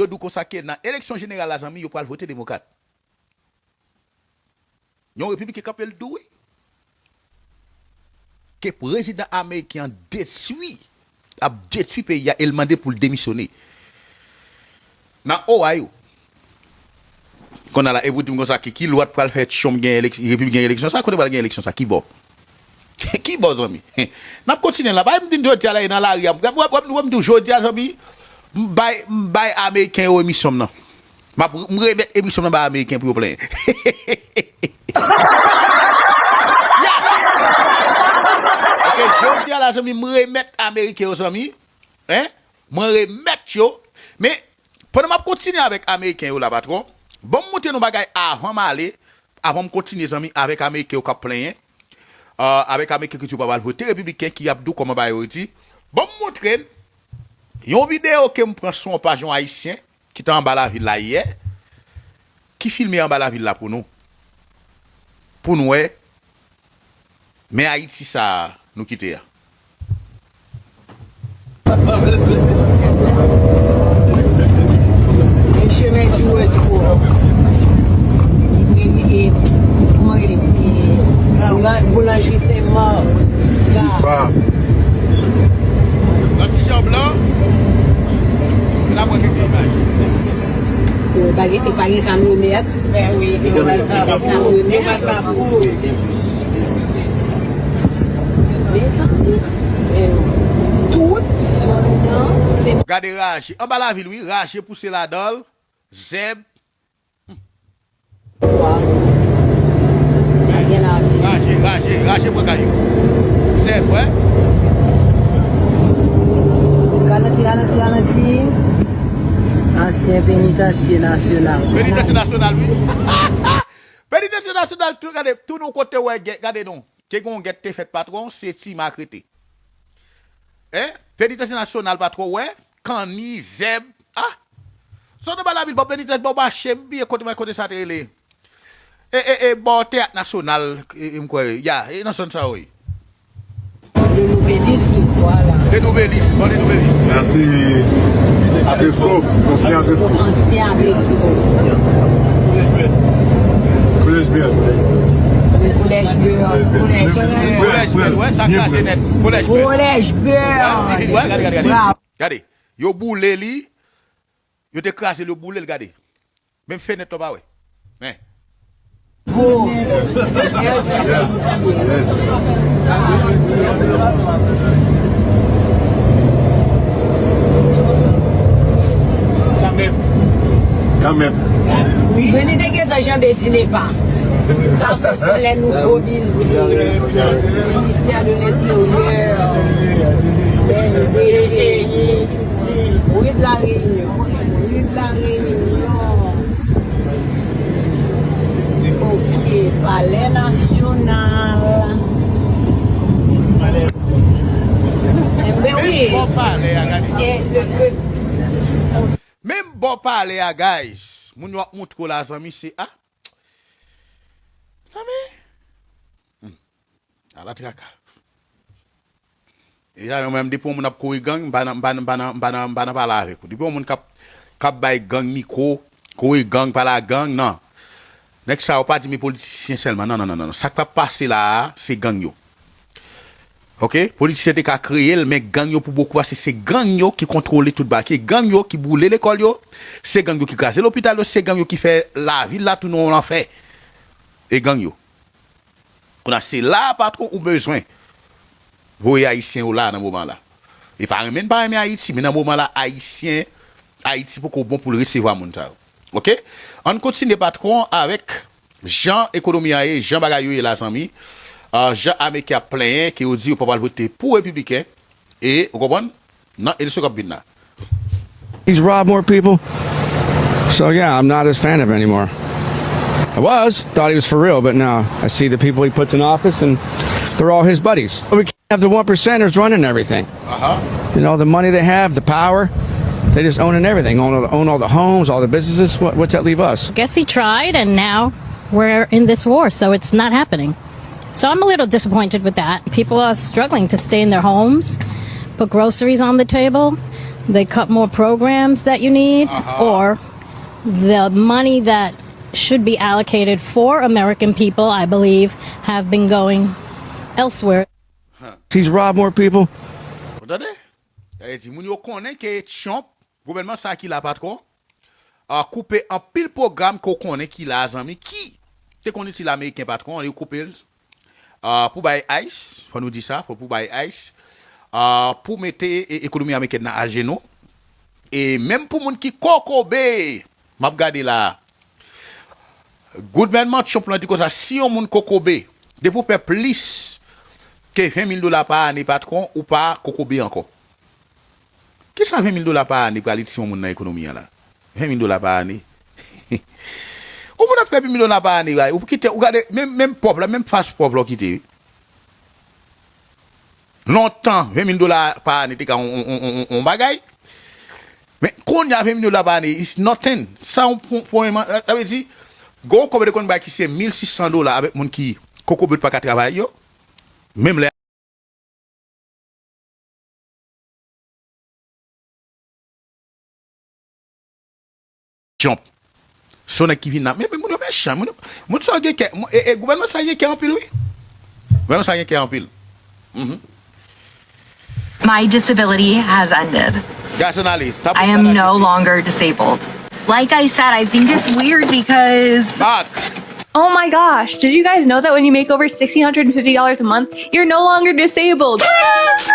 Yo dou consacrer dans élection générale la zami yo pral voter démocrate. Yon républicain kapel dou oui. Que président américain a détruit pays, il a demandé pour le démissionner. Dans Ohio, qu'on a la et vous dites comme ça qui loi pour faire chom gain républicain élection ça qu'on va gagner élection ça qui bon. Qui bon zami. N'a continuer là, ba me dit jodi là dans la rue. Ou me dit jodi zami bay américain au émission non. M'a remettre émission dans ba américain pour plein. Je dis à la zami, me remettre américain aux amis, hein, me remettre yo, mais pendant que je continue avec américain là patron, bon monter nos bagages avant m'aller, avant me continuer zami avec américain au cap plein, avec américain que tu vas voter républicain qui a dou comme ba dit, bon montrer une vidéo que me prend son page haïtien qui est en bas la ville là hier, qui filme en bas la ville là pour nous mais Haïti ça nous quitter. Le chemin du retour. Comment il est? Boulangerie Saint-Marc. L'antigen blanc, la moitié de l'image. Baguette pas une camionnette. Ben oui, camionnette. Tout c'est regardez Raché en bas la ville oui Raché pousser la dalle Zeb Raché pour caillou Zeb ouais Ganati ancien pénitencier national oui pénitencier national tout regardez tout nos côté ouais regardez non que gon get fait patron c'est ti macrété hein pénitencier national patron ouais Kani Zeb so de la ville bon pénitencier bon marché bien côté ça télé et bon théâtre national quoi ya et dans ça oui le nouveliste voilà les nouvelistes merci Atesco ancien Atesco collège bien Collège ouais ça casse net collège beurre regardez yo boule li yo te craser le boule regardez même fenêtre pas ouais hein quand même venez de que ta jambe dîner pas ça c'est les nouveaux billes le ministère de l'Intérieur le DG oui de la Réunion ok palais national mais oui bon parler à gagner même bon parler à guys moun yo montre la zami c'est à la traka et là même depuis mon a courir gang bana pas la avec depuis mon cap bay gang micro courir gang pas la gang non nek ça pas dit mes politiciens seulement non ça va passer là c'est gang yo OK politiciens te ka créer mais gang yo pour beaucoup c'est gang yo qui contrôle tout bas qui gang yo qui boule l'école yo c'est gang yo qui crase l'hôpital c'est gang yo qui fait la ville là tout nous on en fait et gang yo on a c'est là patron ou besoin voyez haïtien ou là dans moment là et même pas Haïti mais dans moment là Haïti pour qu'on bon pour le recevoir mon ça OK on continue patron avec Jean économie et Jean Bagayo et la amis Jean américain plein qui dit on va voter pour républicain et vous comprenez non il se combine là he's robbed more people so yeah I'm not as fan of him anymore. I thought he was for real, but now I see the people he puts in office and they're all his buddies. We can't have the 1%ers running everything. You know, the money they have, the power, they just owning everything, own all the homes, all the businesses. What's that leave us? I guess he tried and now we're in this war, so it's not happening. So I'm a little disappointed with that. People are struggling to stay in their homes, put groceries on the table. they cut more programs that you need, or the money that should be allocated for American people, I believe, have been going elsewhere. He's robbed more people. Entendez? Moun yo konnen que Trump, gouvernement ça qui la pas trop, coupé un pile programme qu'on connaît qui la zami qui te connaît si l'américain patron, il coupé pour buy ice, faut nous dire ça, pour buy ice, pour mettre économie américaine à genoux et même pour moun qui kokobé, m'a regardé là. Gouvernement Trump l'a dit comme ça, si on moun kokobé, de pour faire plus que $20,000 par année patron ou pas kokobé encore. Qui ça $20,000 par année pour aller si on moun dans l'économie là? $20,000 par année. Ou moun a fait $1,000,000 par année ou quitter ou regarder même peuple même face peuple quitter. Longtemps $20,000 par année t'es on bagaille. Mais quand il y a $20,000 par année, it's nothing. Ça on point ça veut dire gon comme de kon ba qui c'est $1,600 avec moun qui koko but pas travailler yo. Même les Trump. Son qui vient mais moun méchant, moun ça gen et gouvernement ça gen en pile oui. Gouvernement ça gen en pile. My disability has ended. I am no longer disabled. Like I said, I think it's weird because... Back. Oh my gosh, did you guys know that when you make over $1,650 a month, you're no longer disabled?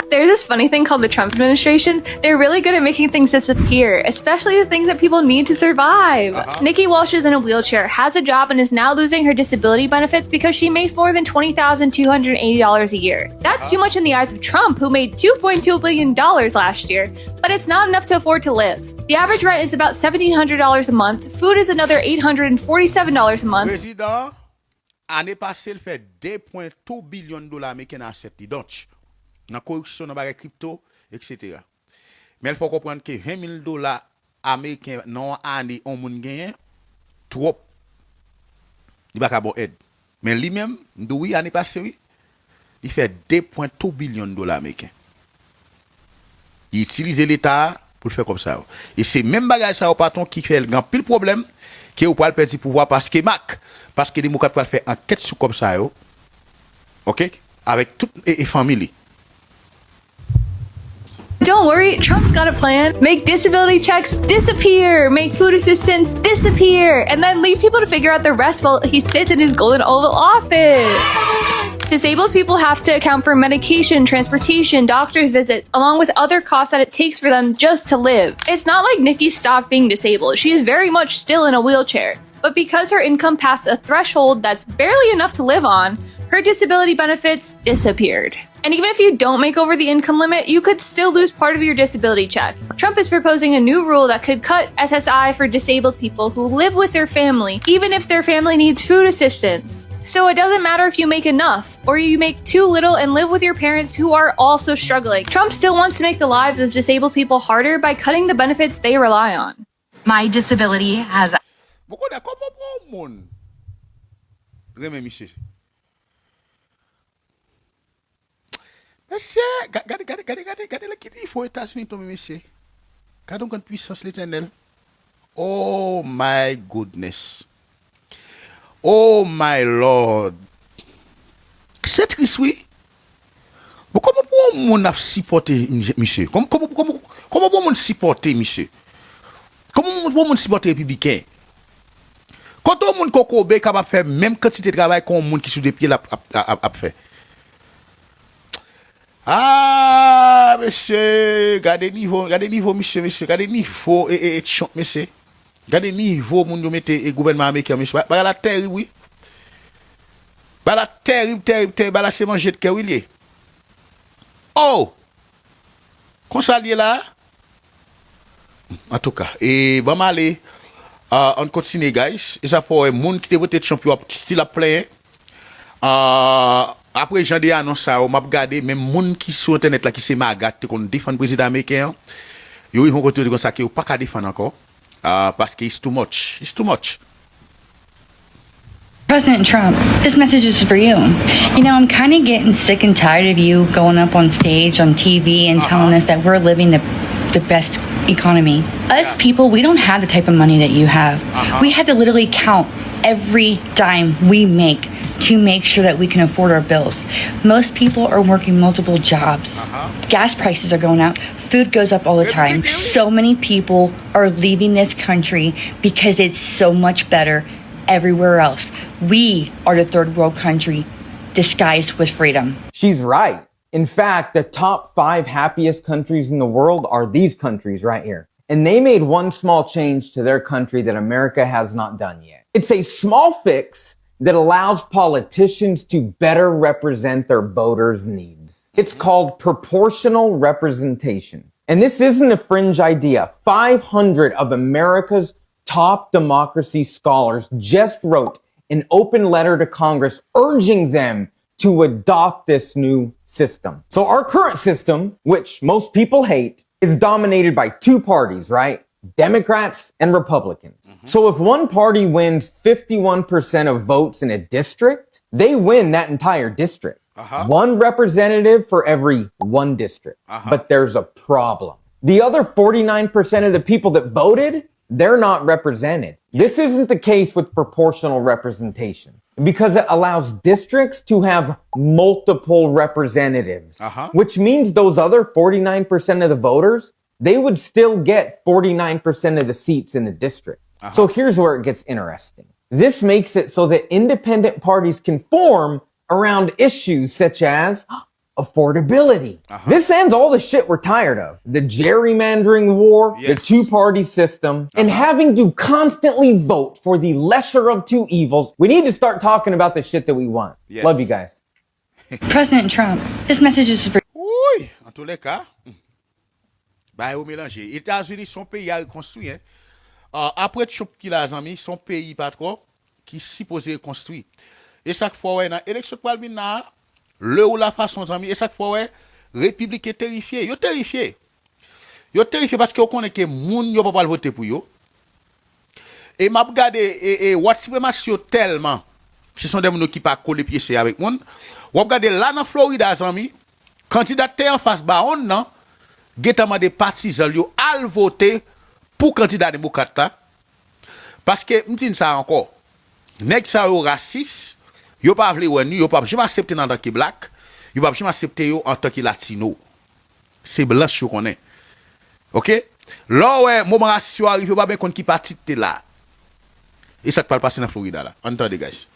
There's this funny thing called the Trump administration. They're really good at making things disappear, especially the things that people need to survive. Nikki Walsh is in a wheelchair, has a job, and is now losing her disability benefits because she makes more than $20,280 a year. That's too much in the eyes of Trump, who made $2.2 billion last year, but it's not enough to afford to live. The average rent is about $1,700 a month. Food is another $847 a month. Président, année passée, il fait $2.2 billion américains en asset. Donc, dans la corruption, dans la crypto, etc. Mais il faut comprendre que $20,000 américains non année, on moun gagne trop. Il va pas bon aide. Mais lui-même, oui, année passée, oui, il fait $2.2 billion américains. Il utilise l'État pour le faire comme ça. Et c'est même bagage ça au patron qui fait le grand pile problème qui ou pas le perdre pouvoir parce que parce que les démocrates peuvent faire enquête sur comme ça yo. OK? Avec toute et famille. Don't worry, Trump's got a plan. Make disability checks disappear, make food assistance disappear, and then leave people to figure out the rest while he sits in his golden Oval Office. Disabled people have to account for medication, transportation, doctor's visits, along with other costs that it takes for them just to live. It's not like Nikki stopped being disabled. She is very much still in a wheelchair. But because her income passed a threshold that's barely enough to live on, her disability benefits disappeared. And even if you don't make over the income limit, you could still lose part of your disability check. Trump is proposing a new rule that could cut SSI for disabled people who live with their family, even if their family needs food assistance. So it doesn't matter if you make enough, or you make too little and live with your parents who are also struggling. Trump still wants to make the lives of disabled people harder by cutting the benefits they rely on. My disability has... Beaucoup d'accord pour monde. Remets monsieur. Monsieur, regardez là qui dit il faut États-Unis tomber monsieur. Regardons quelle puissance l'Éternel. Oh my goodness. Oh my Lord. C'est triste oui. Mais comment pour monde supporter monsieur? Comment pour monde supporter monsieur? Comment pour monde supporter républicain? Quand on monde kokobé capable faire même quantité de travail qu'on monde qui sous des pieds a fait. Ah, monsieur, regardez niveau, monsieur, regardez niveau, et chante, monsieur. Regardez niveau, moun yo mette, gouvernement américain, monsieur. Bah, la terre, oui. Bah, la terre, bah, la c'est manger de cœur, oui, oh! Qu'on s'allie là? En tout cas, et, bon, allez, on continue, guys. Et ça, pour moun qui te voté champion, style à plein, après j'en ai annoncé ça, on m'a regardé même moun qui sur internet là qui c'est MAGA qui qu'on défend le président américain. Ils vont retourner comme ça qui pas qu'à défendre encore parce que it's too much. President Trump, this message is for you. You know, I'm kind of getting sick and tired of you going up on stage on TV and telling us that we're living the the best economy. Us people, we don't have the type of money that you have. We had to literally count every dime we make to make sure that we can afford our bills. Most people are working multiple jobs. Gas prices are going up. Food goes up all the time. So many people are leaving this country because it's so much better everywhere else. We are the third world country disguised with freedom. She's right. In fact, the top 5 happiest countries in the world are these countries right here. And they made one small change to their country that America has not done yet. It's a small fix that allows politicians to better represent their voters' needs. It's called proportional representation. And this isn't a fringe idea. 500 of America's top democracy scholars just wrote an open letter to Congress urging them to adopt this new system. So our current system, which most people hate, is dominated by 2 parties, right? Democrats and Republicans. So if one party wins 51% of votes in a district, they win that entire district. One representative for every one district. But there's a problem. The other 49% of the people that voted, they're not represented. This isn't the case with proportional representation because it allows districts to have multiple representatives, which means those other 49% of the voters, they would still get 49% of the seats in the district. So here's where it gets interesting. This makes it so that independent parties can form around issues such as affordability. This ends all the shit we're tired of. The gerrymandering war, the 2-party system, and having to constantly vote for the lesser of 2 evils. We need to start talking about the shit that we want. Love you guys. President Trump, this message is for Oui, en tous les cas, bah, vous mélangez. États-Unis, son pays à reconstruire. Hein. Après Trump qui l'a amis, son pays pas trop, qui supposé reconstruire. Et chaque fois, ouais, dans l'élection de Palmina, le ou la façon, amis, et chaque fois, ouais, Républicain terrifié. Yo terrifié. Yo terrifié parce que vous connaissez que moun yo pas voter pour yo. Et m'a regardé, et what suprématie tellement, ce sont des gens qui pas coller pied avec moun. Vous regardez là dans Floride, amis, candidat en face, bah, on, non, Getama des partisans yo al voter pour candidat démocrate là parce que me dit ça encore nèg ça yo raciste yo pas vle wè yo pas jamais accepter en tant que black yo pas jamais accepter yo en tant que latino c'est blanc yo connaît OK là ouais moment raciste yo arrive yo pas ben compte qui parti t'es là et ça te parle passer dans Florida là entendez guys.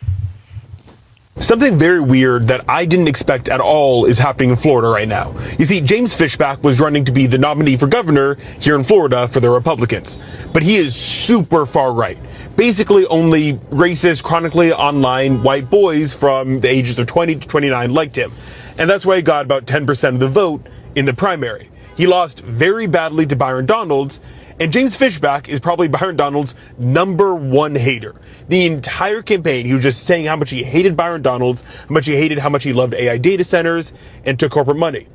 Something very weird that I didn't expect at all is happening in Florida right now. You see, James Fishback was running to be the nominee for governor here in Florida for the Republicans. But he is super far right. Basically only racist, chronically online white boys from the ages of 20 to 29 liked him. And that's why he got about 10% of the vote in the primary. He lost very badly to Byron Donalds, and James Fishback is probably Byron Donalds' #1 hater. The entire campaign, he was just saying how much he hated Byron Donalds, how much he loved AI data centers, and took corporate money.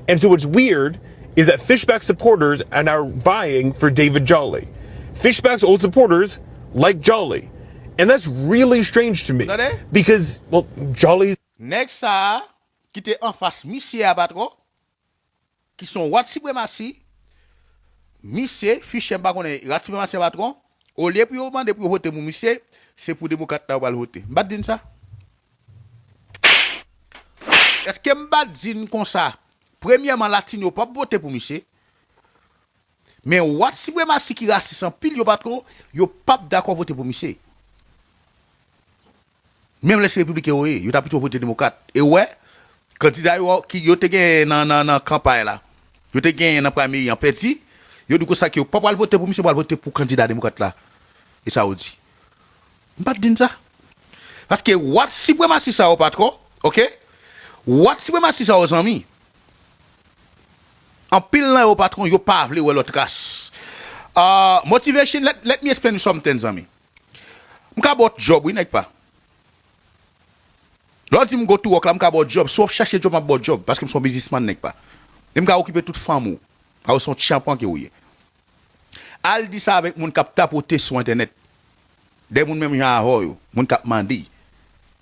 And so what's weird is that Fishback's supporters are now vying for David Jolly. Fishback's old supporters like Jolly. And that's really strange to me. Because, well, Jolly's... Next, qui était en face, monsieur Abatro, qui sont white supremacy, monsieur, fiche pas qu'on est white supremacy Abatro, au lieu pour demander pour voter pour monsieur, c'est pour démocrate là va voter. M'pas dire ça? Est-ce que m'pas dire comme ça? Premièrement, latino pas voter pour monsieur. Mais white supremacy qui raciste en pile yo pas trop, yo pas d'accord voter pour monsieur. Même les républicains oui, yo t'a plutôt voter démocrate. Et ouais, candidat qui yo te gagné dans campagne là. Yo te gagné dans premier en petit, yo du coup ça qui pas voter pour monsieur, pas voter pour candidat démocrate là. Et ça on dit. M'pas dire ça. Parce que what suprématie ça au patron, OK? What suprématie ça aux amis. En pile là au patron, yo pas vle ou l'autre race. Motivation, let me explain you something, amis. M'ka bot job, oui n'est pas. L'autre me go to work là, m'ka bot job, soit chercher job, m'a bot job parce que m'son businessman n'est pas. Et m'ka occuper toute femme ou. A son champion qui ouye. Al dit ça avec moun kap tapoter sur internet. Des moun même ya yo, moun kap mandi.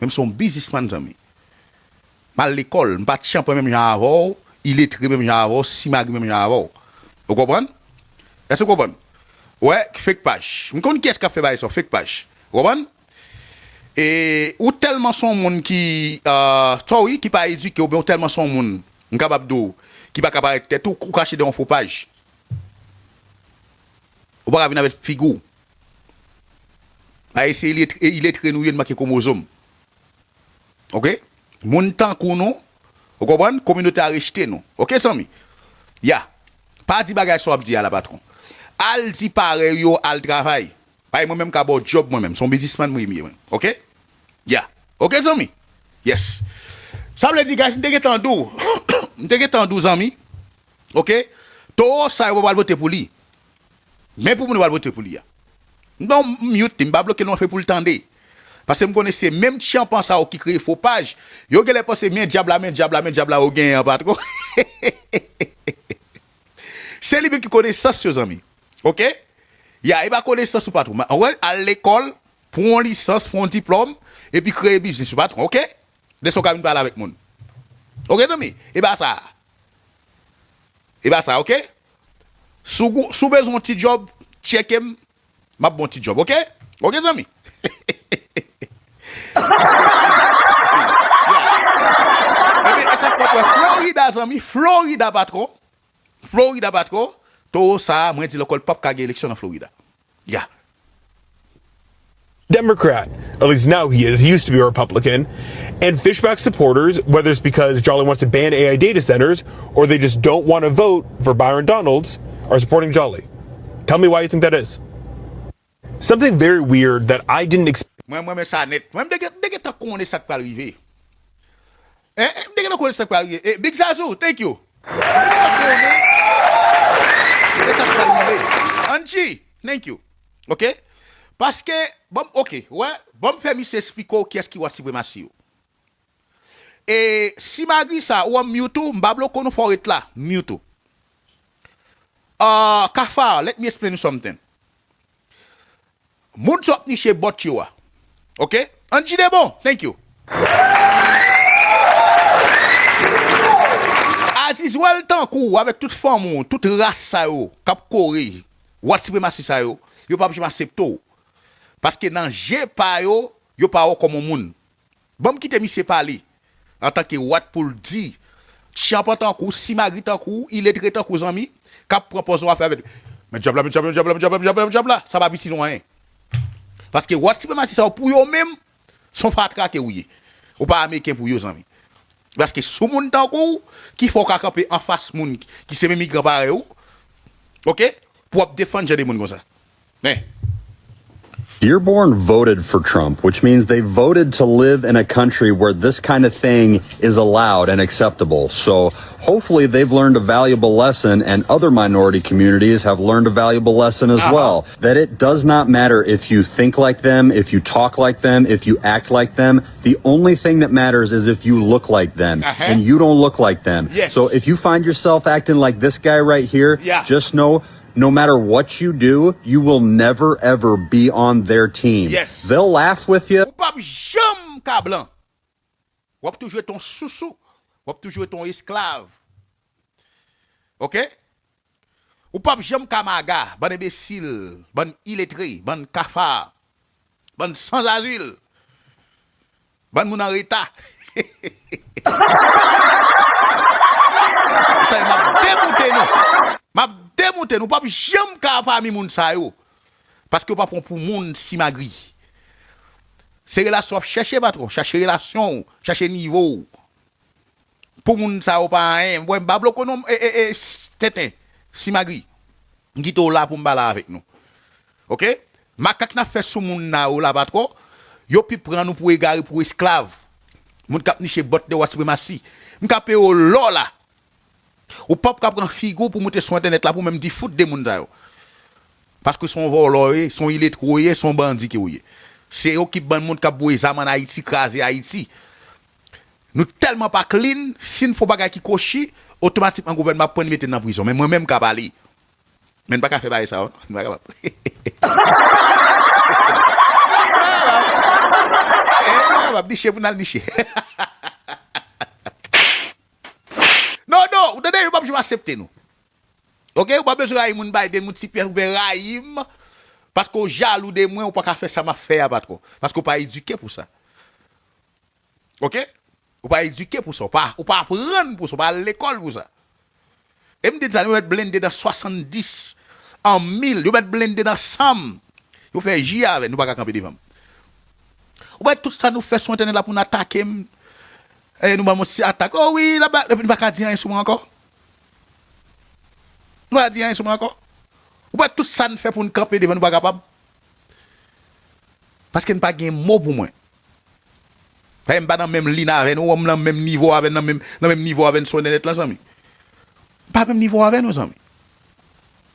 Même son businessman amis. Mal l'école, m'pas champion même ya il est très même ya si mag même ya Vous comprenez? Est-ce que vous comprenez? Ouais, fake page. Je connais qui est-ce qui a fait ça, fake page. Vous comprenez? Et ou tellement son monde qui toi oui qui pas éduqué ou bien tellement son monde capable de qui pas capable tête ou cacher dans faux page. Ou pas venir avec figure. A essayer il est renoué de marquer chromosome. OK? Mon temps qu'on nous, vous comprenez? Communauté a rejeté nous. OK Sami? Ya. Pas di bagage so dit à la patron. Al di pareil yo al travail. Pas moi même ka bon job moi même, son businessman moi même. OK? Ya. OK Sami? Yes. Ça veut dire gars, m'te temps dou. M'te temps 12 amis. OK? To ça va voter pour lui. Mais pour nous va voter pour lui. Non mute, m'pa bloquer non fait pour le tendre. Parce que me connaissez même champion ça qui crée faux page. Yo gele penser men diable la au gain patron. C'est lui qui connaît ça ses amis. OK? Il va connaître ça patron. À l'école pour une licence, pour un diplôme et puis créer business patron. OK? De son cabinet parler avec monde. OK ami? Et bah ça, OK? Sous besoin un petit job, check ma bon petit job. OK? OK ami? Florida patron. To ça, moi dis l'école pop kage élection en Florida. Yeah. Democrat, at least now he is. He used to be a Republican. And Fishback supporters, whether it's because Jolly wants to ban AI data centers or they just don't want to vote for Byron Donalds, are supporting Jolly. Tell me why you think that is. Something very weird that I didn't expect. Moi ça net. Moi dès que connais ça qui arriver. Dès que connais ça qui arriver. Big Zazu, thank you. Dès que connais ça qui arriver. Angie, thank you. OK? Parce que bon OK, ouais, bon me permis s'expliquer qu'est-ce qui va suprématie. Et si malgré ça ou mute m'ba bloquer nous faut être là, mute. Kafar, let me explain you something. Moun sop ni chez bot you. OK? Angie de bon, thank you. Aziz wel tan kou avec toute forme, toute race ça yo, k'ap Corée, wat suprématie ça yo pas jamais accepto. Parce que dans G pa yo pas comme moun. Bon quitter monsieur parler en tant que wat pour le dire. Champion tan kou, si magri tan kou, il est traitant kou ami, k'ap propose à faire avec mais job là, ça va biti loin. Parce que what suprématie ça pour yo même son fatra que oui. Ou pas américain pour yo ami. Parce que sous moun tan kou qui faut ka camper en face moun qui c'est même migrant pareil ou. OK? Pour défendre des moun comme ça. Mais Dearborn voted for Trump, which means they voted to live in a country where this kind of thing is allowed and acceptable. So hopefully they've learned a valuable lesson, and other minority communities have learned a valuable lesson as well. That it does not matter if you think like them, if you talk like them, if you act like them. The only thing that matters is if you look like them, and you don't look like them. Yes. So if you find yourself acting like this guy right here, just know no matter what you do, you will never ever be on their team. Yes. They'll laugh with you. Ou pas jamais ka blanc. Ou toujours ton sous-sous, ou toujours ton esclave. OK? Ou pas jamais ka MAGA, bon imbécile, bon illettré, bon cafard, bon sans asile. Bon moun en état. Ça m'a démonté nous. Démonter nous pas jamais ka parmi moun sa yo parce que pas pour moun si magri c'est relation chercher patron chercher relation chercher niveau pour moun sa yo pas rien moi pas bloquer non tétin si magri ngito là pour m'bala avec nous. OK makak n'a fait sous moun na yo là patron yo pi prend nous pour égarer pour esclave moun k'ap ni chez bot de wa suprématie m'kapé au là. Ou pas prendre figo pour monter sur internet là pour même dire foot des moun da yo. Parce que son voleur, son illettré, son bandit qui ouye. C'est eux qui ban moun k'ap boye zaman Haïti craser Haïti. Nous tellement pas clean, si ne faut pas qui cochi, automatiquement gouvernement prend mettre dans prison. Mais moi même ka parler. Même pas ka faire ça, non. Pas capable. Va bicher pour n'alnicher. Non, vous donnez pas je accepter nous. OK, ou pas besoin de moun Biden, moun ti pièce ou ben raïm parce qu'on jaloux de moi ou pas faire ça m'a fait à battre parce qu'on pas éduqué pour ça. OK? Ou pas éduqué pour ça, ou pas apprendre pour ça, pas à l'école pour ça. Et me dit ça, nous être blendé dans 70 en 1000, nous être blendé dans 100. Vous fait J avec nous pas camper devant. Ou pas tout ça nous fait soin là pour nous attaquer et nous vamos attaquer. Oh oui, là-bas, nous pas dire rien sur moi encore. Nous pas dire rien sur moi encore. Ou pas tout ça nous fait pour nous camper devant nous pas capable. Parce que nous pas gain mot pour moi. Pas dans même ligne avec nous, dans même niveau avec dans même niveau avec son net là amis. Pas même niveau avec nos amis.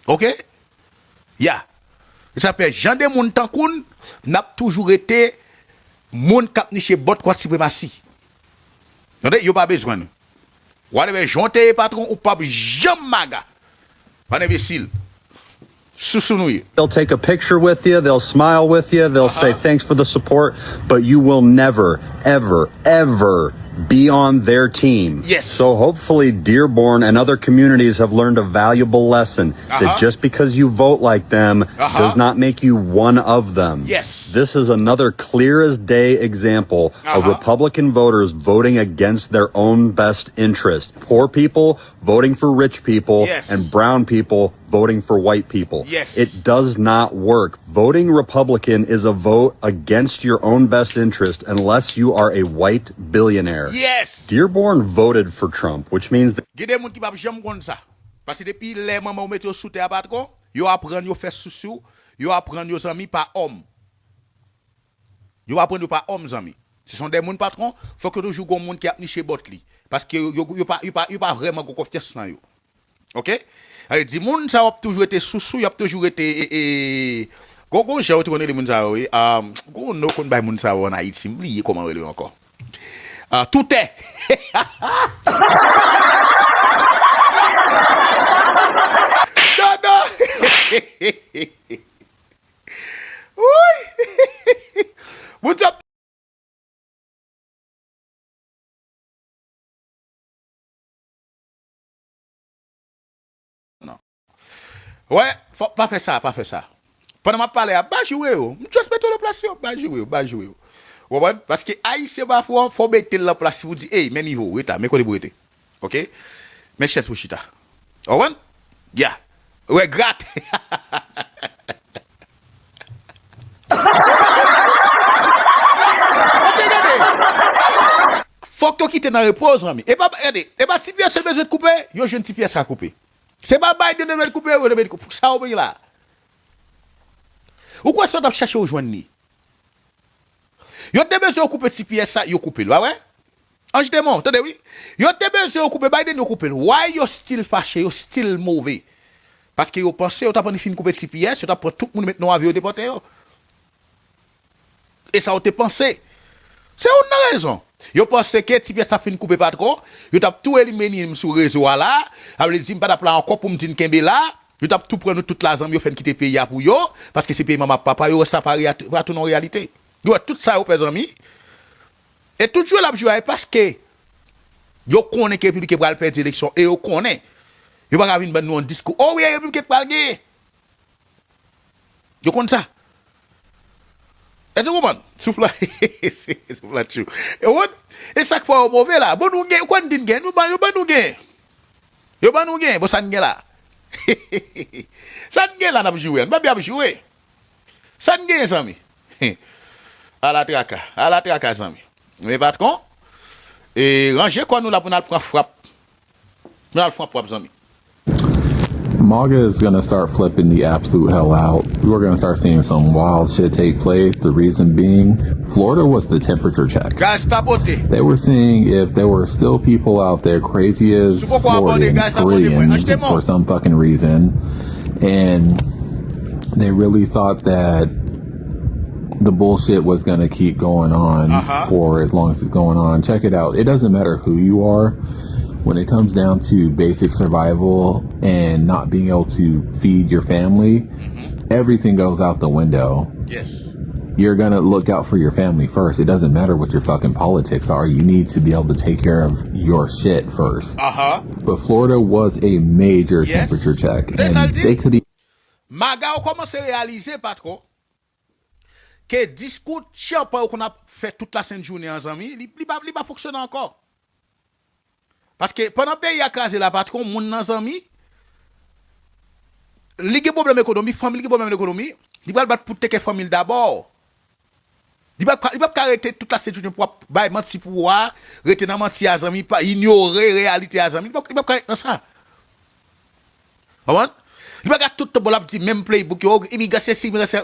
OK? Ya. Ça fait Jean de moun tankoun n'a toujours été moun k'ap ni chez bot quoi suprématie. Attendez, yo pas besoin nous. Ou avez jonté patron ou pas jamais MAGA. Pas imbécile. They'll take a picture with you, they'll smile with you, they'll say thanks for the support, but you will never, ever, ever be on their team. Yes. So hopefully Dearborn and other communities have learned a valuable lesson that just because you vote like them does not make you one of them. Yes. This is another clear as day example of Republican voters voting against their own best interest. Poor people voting for rich people and brown people voting for white people. Yes. It does not work. Voting Republican is a vote against your own best interest unless you are a white billionaire. Yes. Dearborn voted for Trump, which means that Gede moun ki pa jam kon ça. Parce que depuis les maman met yo sous terre patron, yo apprendre yo faire sous yo apprendre yo amis pas homme. Yo apprendre pas homme amis. Ce sont des moun patron, faut que toujours gon moun qui a niché bot li parce que yo pas vraiment confiance dans yo. OK? Alors dit moun ça a toujours été sous y a toujours été gogo j'ai retourné les moun ça oui go no kon bay moun ça en Haïti oublier comment elle encore. Tout est non. Oui. What's up? Non. Ouais, faut pas faire ça, Pendant ma parler à pas jouer juste mettre la place pas jouer. Ouais, parce que haïtien va faut mettre la place vous dire hey, mais niveau, état, mais côté boité. OK? Mais chef pour chita. Ouais? Yeah. Ouais, gratte. Faut que tu quittes dans repose ami. Et pas regardez, et pas si pièce besoin de couper, yo jeune petit pièce à couper. C'est pas Biden de couper ou de couper ça au là. Ou quoi ça doit chercher au joindre ni. Yo te besoin de couper petit pièce ça, yo couper là ouais. Ange démon, attendez oui. Yo te besoin de couper Biden yo couper. Why yo still fâché, yo still mauvais? Parce que yo pensé yo t'a prendre fin couper petit pièce, yo t'a prendre tout le monde maintenant avion déporter yo. Et ça, on te pensé. C'est une raison. Yo pense que si pièce ça fin couper pas trop, yo t'a tout éliminer sur réseau là, avec dit pas d'appeler encore pour me dire kembe là, yo t'a tout prendre toute l'argent yo fait quitter pays pour yo parce que c'est pays maman papa yo ça pas tout en réalité. Yo tout ça au père ami. Et toujours la jouer parce que yo connaît que Républicain va perdre élection et yo connaît. Yo pas venir nous un discours. Oh oui, Républicain va gagner. Yo connaît ça. Est-ce que vous comprenez? Souffle chou. Et what? Et ça fois au mauvais là. Bon nous gagne, quoi dit gagne? Nous ban nous gagne. Yo ban nous gagne, bon ça gagne là. Ça gagne là n'a jouer, pas bien jouer. Ça gagne zami. À la traka zami. Mais pas con. Et ranger quoi nous là pour nous prendre frappe. Nous allons faire frappe zami. MAGA is going to start flipping the absolute hell out. We're going to start seeing some wild shit take place. The reason being, Florida was the temperature check. They were seeing if there were still people out there crazy as Floridians, Koreans, for some fucking reason. And they really thought that the bullshit was going to keep going on for as long as it's going on. Check it out. It doesn't matter who you are. When it comes down to basic survival and not being able to feed your family, everything goes out the window. Yes. you're gonna look out for your family first. It doesn't matter what your fucking politics are. You need to be able to take care of your shit first. But Florida was a major temperature check, and they could. MAGA a commencé à réaliser, patron, que discours champa qu'on a fait toute la sainte journée en amis, il pas fonctionner encore. Parce que pendant pays a crasé la patron, mon nan amis, li gen problème économique, famille gen problème économique, il va battre pour te famille d'abord. Il va arrêter toute la sainte journée pour bailler menti pouvoir, retenir menti à amis, pas ignorer réalité à amis, il va arrêter dans ça. Il va tout le monde dit même playbook, immigration,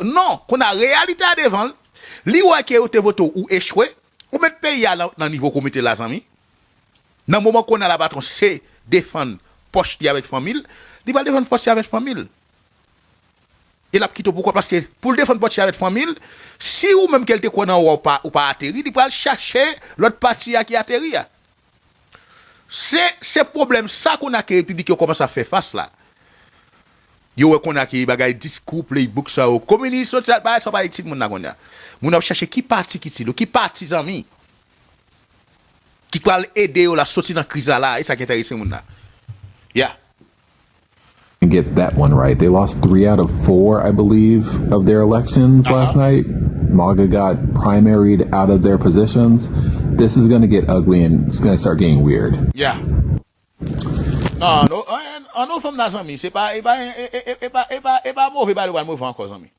non, qu'on a réalité à devant, li wa qui est voté ou échoué, ou mettre pays à dans niveau comité la amis. Dans le moment qu'on a la bâton, c'est défendre poche avec famille, il va défendre poche avec famille. Il a quitté pourquoi? Parce que pour défendre poche avec famille, si ou même quelqu'un qu'on a ou pas atterri, il va chercher l'autre partie qui atterri. C'est problème ça qu'on a que République commence à faire face là. Yo qu'on a qui bagay discours playbook ça au communiste social ba ça pas ici mon na konda. Moun a chercher qui parti qui parti ami qui va aider la sortir dans crise là et ça qui intéresse moun na. Yeah. And get that one right. They lost 3 out of 4, I believe, of their elections last night. MAGA got primaried out of their positions. This is going to get ugly and it's going to start getting weird. Yeah. Non, on from nas amis, c'est pas mauvais pas le mauvais encore amis.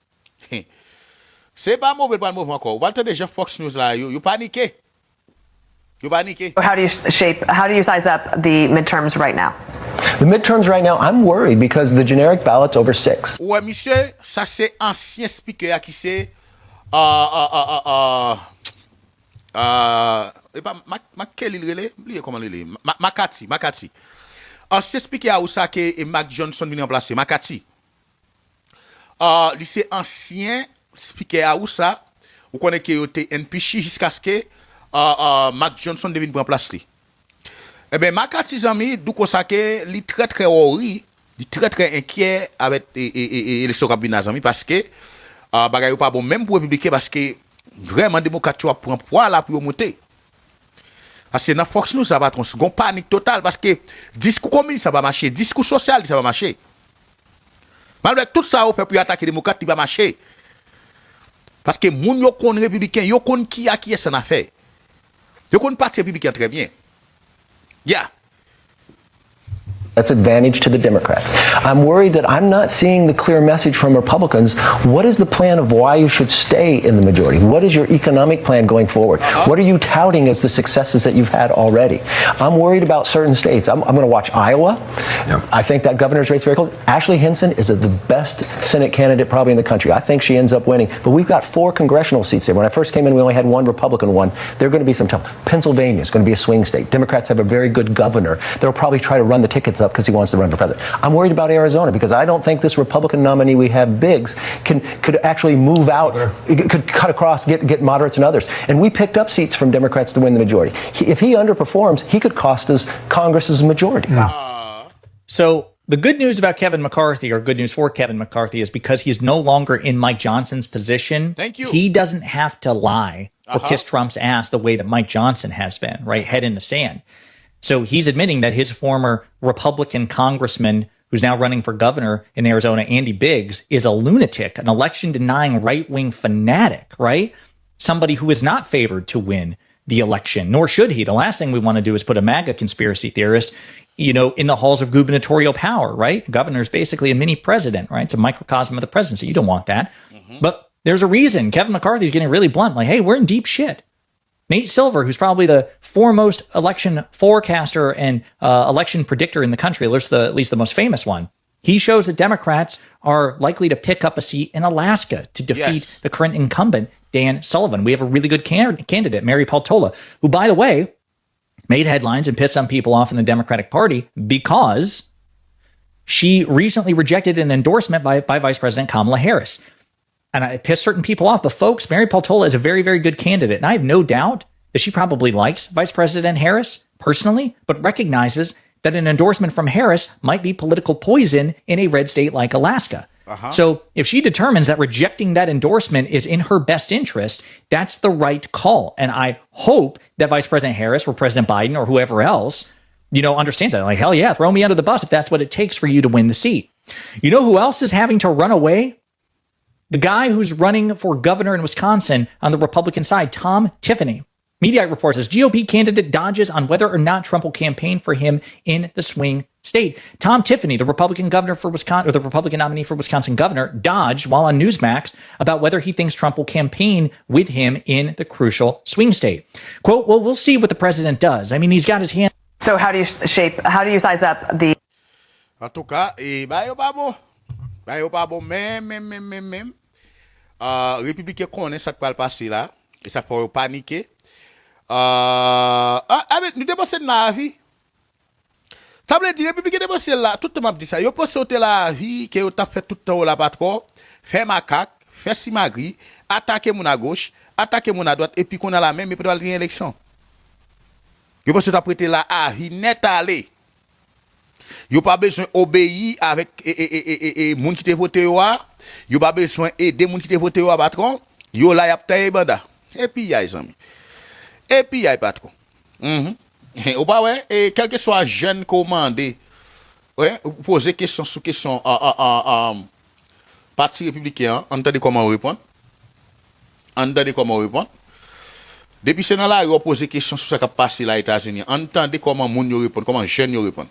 C'est pas mauvais pas le mauvais encore. What the déjà Fox News là, you paniqué. You paniqué. How do you size up the midterms right now? The midterms right now, I'm worried because the generic ballot's over 6. Ouais, monsieur, ça c'est ancien speaker qui c'est Makati. Ancien speaker à ça que Mac Johnson vient remplacer Makati. C'est ancien speaker à ça, vous connaissez que était NPC jusqu'à ce que Mac Johnson devienne remplacer. Eh ben Makati zami du ko ça que li très worry, li très inquiet avec l'élection cabinet zami parce que bagay pas bon même pour républicain parce que vraiment démocrate prend poids là pour monter. Parce que dans Fox News ça va être une panique totale parce que discours communiste ça va marcher, discours social ça va marcher. Malgré tout ça on fait pour attaquer démocrate il va marcher. Parce que moun yo kon républicain, yo kon qui est son affaire. Yo kon parti républicain très bien. Yeah. That's advantage to the Democrats. I'm worried that I'm not seeing the clear message from Republicans. What is the plan of why you should stay in the majority? What is your economic plan going forward? What are you touting as the successes that you've had already? I'm worried about certain states. I'm going to watch Iowa. Yeah. I think that governor's race very close. Ashley Hinson is the best Senate candidate probably in the country. I think she ends up winning. But we've got 4 congressional seats there. When I first came in, we only had 1 Republican one. There are going to be some tough. Pennsylvania is going to be a swing state. Democrats have a very good governor. They'll probably try to run the tickets up because he wants to run for president. I'm worried about Arizona because I don't think this Republican nominee we have, Biggs, could actually move out, could cut across, get moderates and others. And we picked up seats from Democrats to win the majority. If he underperforms, he could cost us Congress's majority. So the good news about Kevin McCarthy, or good news for Kevin McCarthy, is because he is no longer in Mike Johnson's position. Thank you. He doesn't have to lie or kiss Trump's ass the way that Mike Johnson has been, right? Head in the sand. So he's admitting that his former Republican congressman, who's now running for governor in Arizona, Andy Biggs, is a lunatic, an election-denying right-wing fanatic, right? Somebody who is not favored to win the election, nor should he. The last thing we want to do is put a MAGA conspiracy theorist, in the halls of gubernatorial power, right? The governor is basically a mini president, right? It's a microcosm of the presidency. You don't want that. But there's a reason Kevin McCarthy is getting really blunt, like, hey, we're in deep shit. Nate Silver, who's probably the foremost election forecaster and election predictor in the country, at least the most famous one, he shows that Democrats are likely to pick up a seat in Alaska to defeat the current incumbent, Dan Sullivan. We have a really good candidate, Mary Peltola, who, by the way, made headlines and pissed some people off in the Democratic Party because she recently rejected an endorsement by Vice President Kamala Harris. And it pissed certain people off. But folks, Mary Peltola is a very, very good candidate. And I have no doubt that she probably likes Vice President Harris personally, but recognizes that an endorsement from Harris might be political poison in a red state like Alaska. So if she determines that rejecting that endorsement is in her best interest, that's the right call. And I hope that Vice President Harris or President Biden or whoever else, understands that. Like, hell yeah, throw me under the bus if that's what it takes for you to win the seat. You know who else is having to run away? The guy who's running for governor in Wisconsin on the Republican side, Tom Tiffany. Mediaite reports as GOP candidate dodges on whether or not Trump will campaign for him in the swing state. Tom Tiffany, the Republican governor for Wisconsin, or the Republican nominee for Wisconsin governor, dodged while on Newsmax about whether he thinks Trump will campaign with him in the crucial swing state. Quote, well, we'll see what the president does. I mean, he's got his hand. So how do you size up the... En tout cas, bayo pas bon, même. Républicain connaît ça qui va le passer là, et ça fait paniquer. Nous dépensons de la vie. Ça veut dire, Républicain dépensé là, tout le monde dit ça. Yo pense sauter la vie, que yo t'a fait tout le temps là, patron, faire macaque, faire simagri, attaquer mon à gauche, attaquer mon à droite, et puis qu'on a la même, mais pour la réélection. Yo pense t'a prêté la vie net aller. Yo pas besoin obéir avec moun qui te voté yo a. Yo pas besoin aider moun qui te voté yo a patron. Yo là y a taille banda. Et puis y a les amis. Et puis y a patron. Ou pas ouais, et quel que soit jeune commandé, ouais, poser question sous question parti républicain, entendez comment répondre. Depuis c'est dans là, yo poser question sur ça qui passe là aux États-Unis. Entendez comment moun yo répondre, comment jeune yo répondre.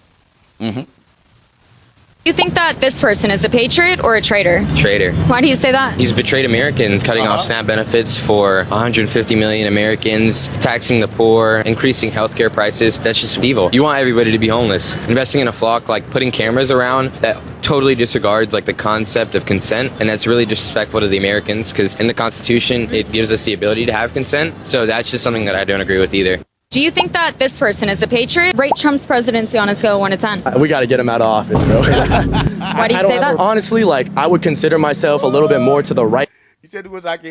You think that this person is a patriot or a traitor? Traitor. Why do you say that? He's betrayed Americans, cutting off SNAP benefits for 150 million Americans, taxing the poor, increasing healthcare prices. That's just evil. You want everybody to be homeless. Investing in a flock, like putting cameras around that totally disregards like the concept of consent, and that's really disrespectful to the Americans because in the Constitution it gives us the ability to have consent. So that's just something that I don't agree with either. Do you think that this person is a patriot? Rate Trump's presidency on a scale of 1 to 10. We got to get him out of office, bro. Why do you say that? Honestly, like, I would consider myself a little bit more to the right. He said it was like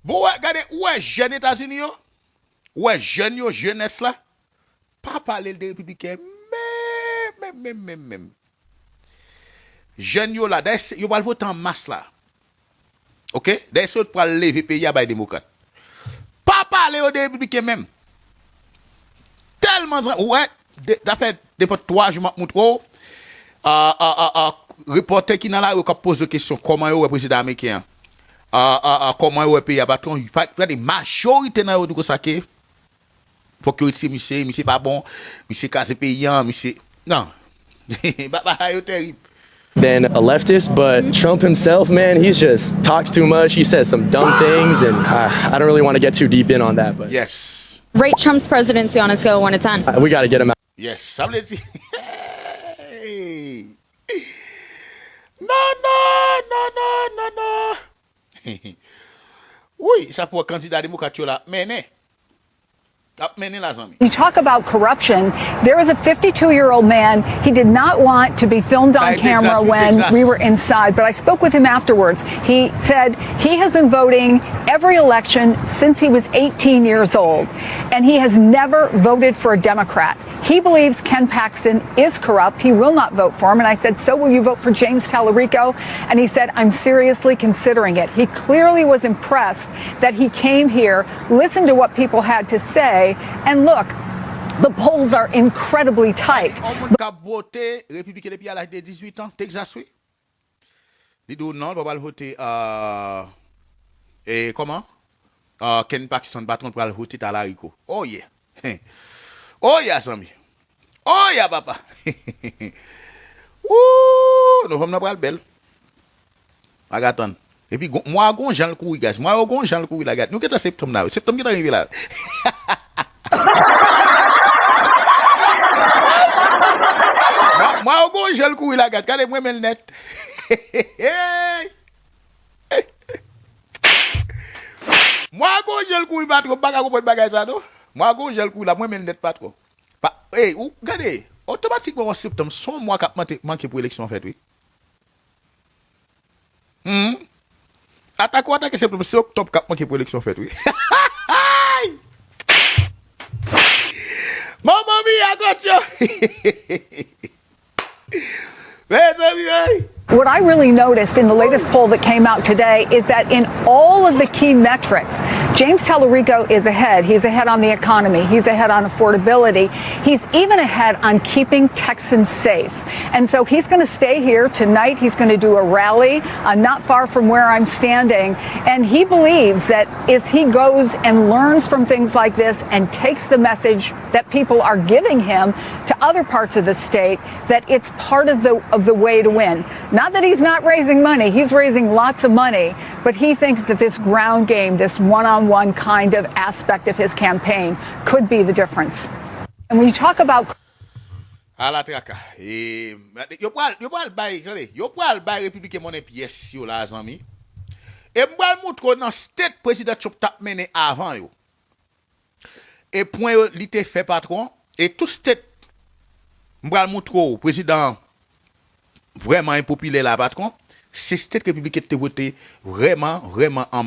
bon, regardez, ouais, jeune États-Unis, ouais, jeune, jeunesse là, pas parler de républicain, même. Jeune yo là, yo va voter en masse là. OK? Des autres pour lever pays à les démocrates. Pas parler aux républicains même. Tellement ouais, d'après depuis 3 jours montre reporter qui dans là qui pose des questions comment est le président américain. Comment est le pays à patron, pas des majorité dans yo ça que faut que monsieur pas bon, monsieur casé payant, monsieur non. Bah yo terrible. Than a leftist, but Trump himself, man, he just talks too much. He says some dumb things, and I don't really want to get too deep in on that. But yes. Rate Trump's presidency on a scale of 1 to 10. We got to get him out. Yes, ça veut dire. Non. Oui, ça pour candidat démocrate là, mais You talk about corruption. There was a 52-year-old man. He did not want to be filmed on camera when we were inside, but I spoke with him afterwards. He said he has been voting every election since he was 18 years old, and he has never voted for a Democrat. He believes Ken Paxton is corrupt. He will not vote for him. And I said, so will you vote for James Tallarico? And he said, I'm seriously considering it. He clearly was impressed that he came here, listened to what people had to say, and look, the polls are incredibly tight. Républicain depuis à l'âge de 18 ans, Texas, oui. Il dit non, on va voter et comment? Ken Paxton patron pour voter Tallarico. Oh yeah. Oh yeah, Sammy. Oh yeah, papa. Ouh, nous sommes pas belle. Agaton. Et puis moi gon Jean le couille gars. Moi gon Jean le couille la gars. Nous qu'est septembre là. Septembre qui est arrivé là. Moi gon Jean le couille la gars. Regardez moi men net. Moi gon Jean le couille pas trop pas comprendre bagage ça non. Moi gon Jean le couille là moi men net pas trop. Hey, regardez, automatiquement en septembre, son mois qui manqué pour l'élection en fait, oui. Attaque septembre, c'est octobre qui manqué pour l'élection en fait, oui. Maman mia, got you. What I really noticed in the latest poll that came out today is that in all of the key metrics, James Tallarico is ahead. He's ahead on the economy. He's ahead on affordability. He's even ahead on keeping Texans safe. And so he's going to stay here tonight. He's going to do a rally not far from where I'm standing. And he believes that if he goes and learns from things like this and takes the message that people are giving him to other parts of the state, that it's part of the way to win. Not that he's not raising money. He's raising lots of money. But he thinks that this ground game, this one-on-one kind of aspect of his campaign could be the difference. And when you talk about... À la traka. Yo pral bay Republicain monnaie pièce yo la zami. Et m'bral montre dans state président Trump tap mené avant yo. Et point yo li te fait patron et tout state m'bral montre président vraiment impopulaire la patron, c'est state Republicain te voté vraiment en